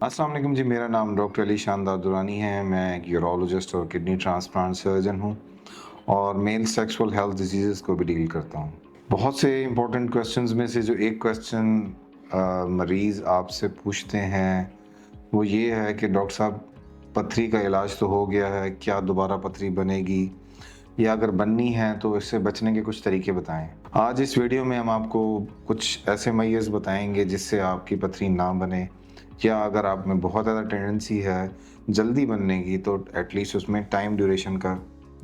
अस्सलाम वालेकुम जी। मेरा नाम डॉक्टर अली शानदार दुरानी है। मैं एक यूरोलॉजिस्ट और किडनी ट्रांसप्लांट सर्जन हूँ और मेल सेक्सुअल हेल्थ डिजीज़ को भी डील करता हूँ। बहुत से इंपॉर्टेंट क्वेश्चंस में से जो एक क्वेश्चन मरीज़ आपसे पूछते हैं वो ये है कि डॉक्टर साहब, पथरी का इलाज तो हो गया है, क्या दोबारा पथरी बनेगी या अगर बननी है तो इससे बचने के कुछ तरीके बताएं। आज इस वीडियो में हम आपको कुछ ऐसे मैयर्स बताएंगे जिससे आपकी पथरी ना बने, या अगर आप में बहुत ज़्यादा टेंडेंसी है जल्दी बनने की तो एटलीस्ट उसमें टाइम ड्यूरेशन का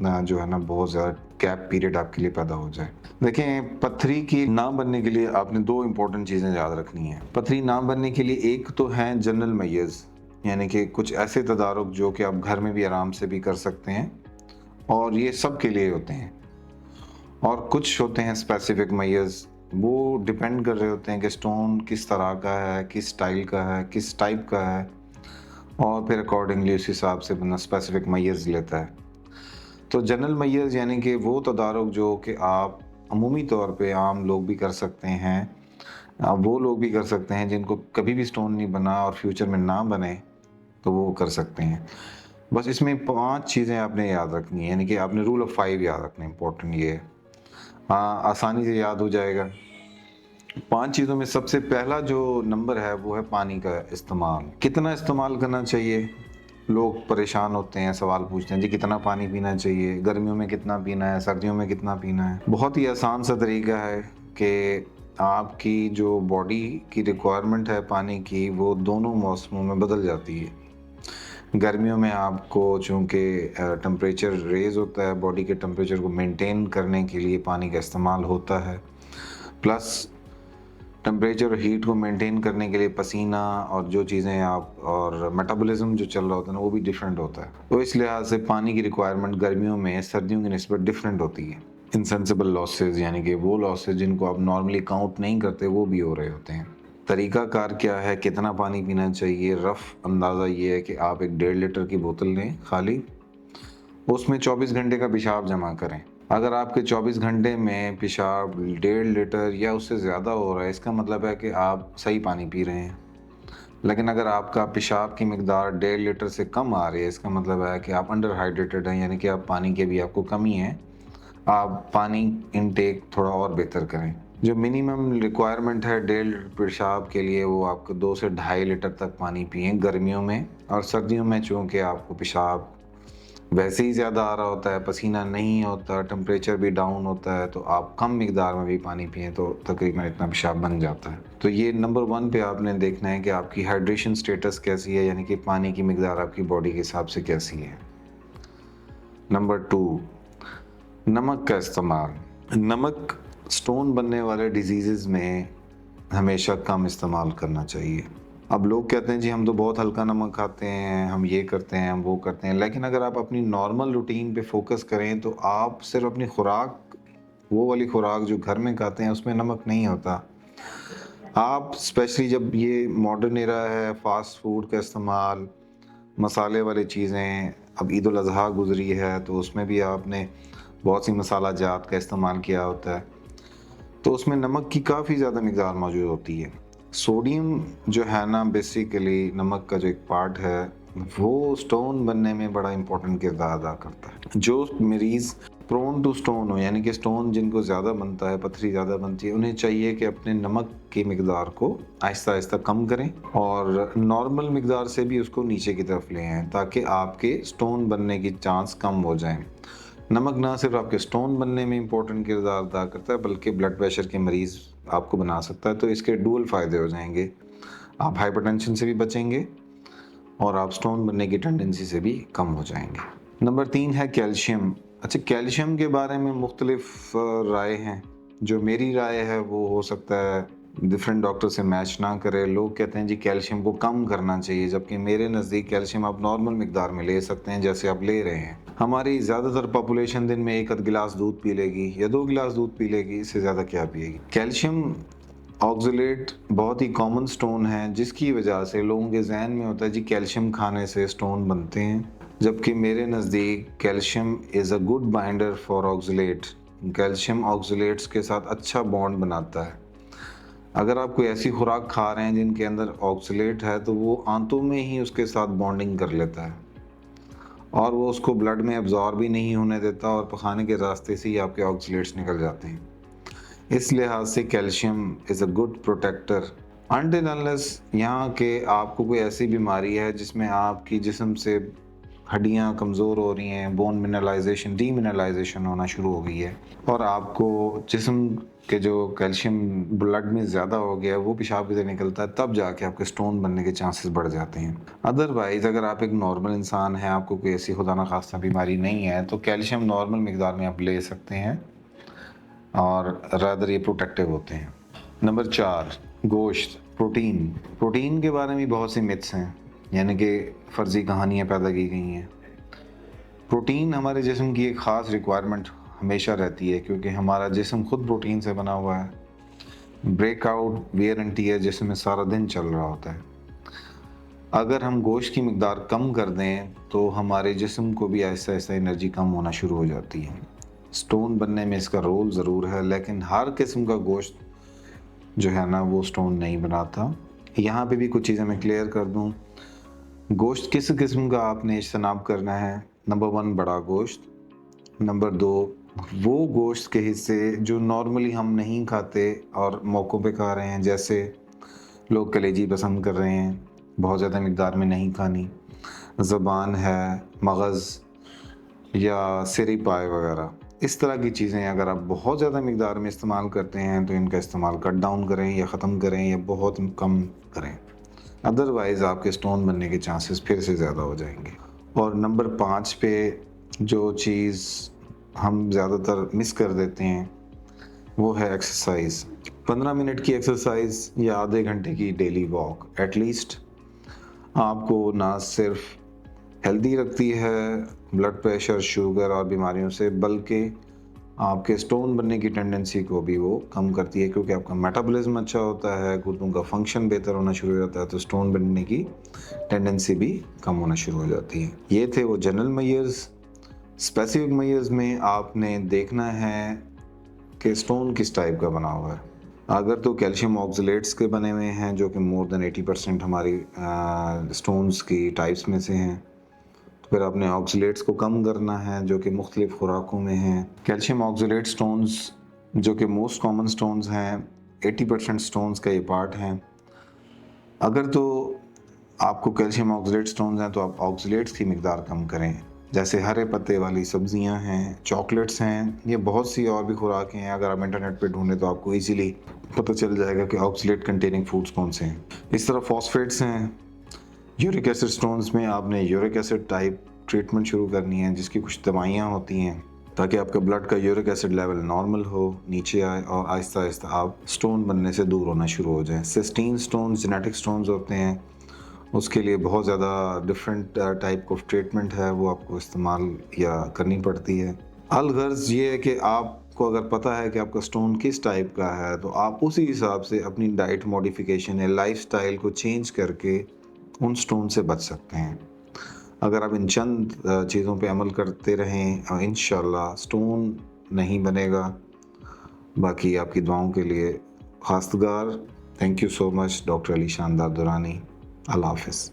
ना जो है ना बहुत ज़्यादा गैप पीरियड आपके लिए पैदा हो जाए। देखें, पथरी की ना बनने के लिए आपने दो इंपॉर्टेंट चीज़ें याद रखनी है। पथरी ना बनने के लिए एक तो है जनरल मैयर्स, यानी कि कुछ ऐसे तदारुक जो कि आप घर में भी आराम से भी कर सकते हैं और ये सब के लिए होते हैं। और कुछ होते हैं स्पेसिफिक मैयर्स, वो डिपेंड कर रहे होते हैं कि स्टोन किस तरह का है, किस स्टाइल का है, किस टाइप का है, और फिर अकॉर्डिंगली उस हिसाब से बंदा स्पेसिफिक मैयर्स लेता है। तो जनरल मैयर्स यानी कि वो तदारुक जो कि आप अमूमी तौर पे आम लोग भी कर सकते हैं, वो लोग भी कर सकते हैं जिनको कभी भी स्टोन नहीं बना और फ्यूचर में ना बने तो वो कर सकते हैं। बस इसमें 5 चीज़ें आपने याद रखनी है, यानी कि आपने रूल ऑफ 5 याद रखना है, इंपॉर्टेंट ये है। हाँ, आसानी से याद हो जाएगा। 5 चीज़ों में सबसे पहला जो नंबर है वो है पानी का इस्तेमाल। कितना इस्तेमाल करना चाहिए? लोग परेशान होते हैं, सवाल पूछते हैं जी कितना पानी पीना चाहिए, गर्मियों में कितना पीना है, सर्दियों में कितना पीना है। बहुत ही आसान सा तरीका है कि आपकी जो बॉडी की रिक्वायरमेंट है पानी की वो दोनों मौसमों में बदल जाती है। गर्मियों में आपको चूँकि टेम्परेचर रेज़ होता है, बॉडी के टेम्परेचर को मेंटेन करने के लिए पानी का इस्तेमाल होता है। प्लस टेम्परेचर और हीट को मेंटेन करने के लिए पसीना और जो चीज़ें आप और मेटाबॉलिज्म जो चल रहा होता है ना वो भी डिफरेंट होता है। तो इस लिहाज से पानी की रिक्वायरमेंट गर्मियों में सर्दियों की निस्बत डिफरेंट होती है। इनसेंसिबल लॉसेस यानी कि वो लॉसेस जिनको आप नॉर्मली काउंट नहीं करते वो भी हो रहे होते हैं। तरीकाकार क्या है, कितना पानी पीना चाहिए? रफ़ अंदाज़ा ये है कि आप एक 1.5 लीटर की बोतल लें खाली, उसमें 24 घंटे का पेशाब जमा करें। अगर आपके 24 घंटे में पेशाब 1.5 लीटर या उससे ज़्यादा हो रहा है, इसका मतलब है कि आप सही पानी पी रहे हैं। लेकिन अगर आपका पेशाब की मिकदार 1.5 लीटर से कम आ रही है, इसका मतलब है कि आप अंडर हाइड्रेटेड हैं, यानी कि आप पानी की भी आपको कमी है। आप पानी इनटेक थोड़ा और बेहतर करें। जो मिनिमम रिक्वायरमेंट है 1.5 लीटर पेशाब के लिए वो आपको 2 से 2.5 लीटर तक पानी पिएँ गर्मियों में। और सर्दियों में चूँकि आपको पेशाब वैसे ही ज़्यादा आ रहा होता है, पसीना नहीं होता, टेम्परेचर भी डाउन होता है, तो आप कम मिकदार में भी पानी पिएँ तो तकरीबन इतना पेशाब बन जाता है। तो ये नंबर 1 पे आपने देखना है कि आपकी हाइड्रेशन स्टेटस कैसी है, यानी कि पानी की मिकदार आपकी बॉडी के हिसाब से कैसी है। नंबर 2, नमक का इस्तेमाल। नमक स्टोन बनने वाले डिजीज़ेज़ में हमेशा कम इस्तेमाल करना चाहिए। अब लोग कहते हैं जी हम तो बहुत हल्का नमक खाते हैं, हम ये करते हैं, हम वो करते हैं, लेकिन अगर आप अपनी नॉर्मल रूटीन पे फोकस करें तो आप सिर्फ अपनी खुराक, वो वाली खुराक जो घर में खाते हैं उसमें नमक नहीं होता। आप स्पेशली जब ये मॉडर्न एरा है, फास्ट फूड का इस्तेमाल, मसाले वाली चीज़ें, अब ईद उल अज़हा गुज़री है तो उसमें भी आपने बहुत सी मसाला जात का इस्तेमाल किया होता है, तो उसमें नमक की काफ़ी ज़्यादा मिक़दार मौजूद होती है। सोडियम जो है ना, बेसिकली नमक का जो एक पार्ट है, वो स्टोन बनने में बड़ा इम्पोर्टेंट किरदार अदा करता है। जो मरीज़ प्रोन टू स्टोन हो, यानी कि स्टोन जिनको ज़्यादा बनता है, पथरी ज़्यादा बनती है, उन्हें चाहिए कि अपने नमक की मिक़दार को आहिस्ता-आहिस्ता कम करें और नॉर्मल मिक़दार से भी उसको नीचे की तरफ ले आएँ ताकि आपके स्टोन बनने की चांस कम हो जाएँ। नमक ना सिर्फ आपके स्टोन बनने में इम्पोर्टेंट किरदार अदा करता है बल्कि ब्लड प्रेशर के मरीज़ आपको बना सकता है, तो इसके डुअल फ़ायदे हो जाएंगे। आप हाइपरटेंशन से भी बचेंगे और आप स्टोन बनने की टेंडेंसी से भी कम हो जाएंगे। नंबर 3 है कैल्शियम। अच्छा, कैल्शियम के बारे में मुख्तलिफ राय हैं। जो मेरी राय है वो हो सकता है डिफरेंट डॉक्टर से मैच ना करे। लोग कहते हैं जी कैल्शियम को कम करना चाहिए, जबकि मेरे नज़दीक कैल्शियम आप नॉर्मल मिकदार में ले सकते हैं जैसे आप ले रहे हैं। हमारी ज़्यादातर पॉपुलेशन दिन में 1 आध गिलास दूध पी लेगी या 2 गिलास दूध पी लेगी, इससे ज़्यादा क्या पिएगी। कैल्शियम ऑक्सलेट बहुत ही कॉमन स्टोन है जिसकी वजह से लोगों के जहन में होता है जी कैल्शियम खाने से स्टोन बनते हैं, जबकि मेरे नज़दीक calcium is a good binder for oxalate. Calcium oxalates के साथ अच्छा बॉन्ड बनाता है। अगर आप कोई ऐसी खुराक खा रहे हैं जिनके अंदर ऑक्सलेट है तो वो आंतों में ही उसके साथ बॉन्डिंग कर लेता है और वो उसको ब्लड में एब्जॉर्ब भी नहीं होने देता और पखाने के रास्ते से ही आपके ऑक्सलेट्स निकल जाते हैं। इस लिहाज से calcium is a good protector until unless यहाँ के आपको कोई ऐसी बीमारी है जिसमें आपकी जिस्म से हड्डियाँ कमज़ोर हो रही हैं, बोन मिनरलाइजेशन डीमिनरलाइजेशन होना शुरू हो गई है और आपको जिस्म के जो कैल्शियम ब्लड में ज़्यादा हो गया है वो पेशाब से निकलता है, तब जाके आपके स्टोन बनने के चांसेस बढ़ जाते हैं। अदरवाइज़ अगर आप एक नॉर्मल इंसान हैं, आपको कोई ऐसी खुदा ना खास्ता बीमारी नहीं है, तो कैल्शियम नॉर्मल मिकदार में आप ले सकते हैं और रादर ये प्रोटेक्टिव होते हैं। नंबर 4, गोश्त, प्रोटीन। प्रोटीन के बारे में बहुत सी मिथ्स हैं, यानी कि फ़र्ज़ी कहानियाँ पैदा की गई हैं। प्रोटीन हमारे जिस्म की एक ख़ास रिक्वायरमेंट हमेशा रहती है क्योंकि हमारा जिस्म खुद प्रोटीन से बना हुआ है। ब्रेकआउट, वियर एंड टियर जिस्म में सारा दिन चल रहा होता है। अगर हम गोश्त की मिकदार कम कर दें तो हमारे जिस्म को भी आहिस्ता आहिस्ता एनर्जी कम होना शुरू हो जाती है। स्टोन बनने में इसका रोल ज़रूर है, लेकिन हर किस्म का गोश्त जो है ना वो स्टोन नहीं बनाता। यहाँ पे भी कुछ चीज़ें मैं क्लियर कर दूँ। गोश्त किस किस्म का आपने इज्तनाब करना है। नंबर 1 बड़ा गोश्त, नंबर 2 वो गोश्त के हिस्से जो नॉर्मली हम नहीं खाते और मौक़ों पे खा रहे हैं, जैसे लोग कलेजी पसंद कर रहे हैं, बहुत ज़्यादा मिकदार में नहीं खानी, ज़बान है, मगज़ या सिरी पाए वगैरह। इस तरह की चीज़ें अगर आप बहुत ज़्यादा मिकदार में इस्तेमाल करते हैं तो इनका इस्तेमाल कट डाउन करें या ख़त्म करें या बहुत कम करें, अदरवाइज़ आपके स्टोन बनने के चांसेस फिर से ज़्यादा हो जाएंगे। और नंबर 5 पे जो चीज़ हम ज़्यादातर मिस कर देते हैं वो है एक्सरसाइज। 15 मिनट की एक्सरसाइज या आधे घंटे की डेली वॉक एटलीस्ट आपको ना सिर्फ हेल्दी रखती है ब्लड प्रेशर, शुगर और बीमारियों से, बल्कि आपके स्टोन बनने की टेंडेंसी को भी वो कम करती है क्योंकि आपका मेटाबॉलिज्म अच्छा होता है, गुर्दों का फंक्शन बेहतर होना शुरू हो जाता है, तो स्टोन बनने की टेंडेंसी भी कम होना शुरू हो जाती है। ये थे वो जनरल मेजर्स। स्पेसिफिक मेजर्स में आपने देखना है कि स्टोन किस टाइप का बना हुआ है। अगर तो कैल्शियम ऑक्सलेट्स के बने हुए हैं जो कि मोर देन 80% हमारी स्टोन्स की टाइप्स में से हैं, फिर आपने ऑक्सलेट्स को कम करना है जो कि मुख्तलिफ़ खुराकों में हैं। कैल्शियम ऑक्सलेट स्टोन्स जो कि मोस्ट कॉमन स्टोन्स हैं, 80% स्टोन्स का ये पार्ट हैं। अगर तो आपको कैल्शियम ऑक्सलेट स्टोन्स हैं तो आप ऑक्सलेट्स की मिकदार कम करें, जैसे हरे पत्ते वाली सब्जियां हैं, चॉकलेट्स हैं, ये बहुत सी और भी खुराकें हैं। अगर आप इंटरनेट पे ढूंढें तो आपको इजीली पता चल जाएगा कि ऑक्सलेट कंटेनिंग फूड्स कौन से हैं। इस तरह फॉस्फेट्स हैं। यूरिक एसिड स्टोन्स में आपने यूरिक एसिड टाइप ट्रीटमेंट शुरू करनी है जिसकी कुछ दवाइयाँ होती हैं ताकि आपके ब्लड का यूरिक एसिड लेवल नॉर्मल हो, नीचे आए और आहिस्ता आहिस्ता आप स्टोन बनने से दूर होना शुरू हो जाएं। सिस्टीन स्टोन्स जेनेटिक स्टोन्स होते हैं, उसके लिए बहुत ज़्यादा डिफरेंट टाइप ऑफ ट्रीटमेंट है, वो आपको इस्तेमाल या करनी पड़ती है। अलगर्ज ये है कि आपको अगर पता है कि आपका स्टोन किस टाइप का है तो आप उसी हिसाब से अपनी डाइट मॉडिफिकेशन या लाइफस्टाइल को चेंज करके उन स्टोन से बच सकते हैं। अगर आप इन चंद चीज़ों पे अमल करते रहें इंशाल्लाह स्टोन नहीं बनेगा। बाकी आपकी दुआओं के लिए खास्तगार। Thank you so much doctor Ali Shandar Durrani. अल्लाह हाफ़िज़।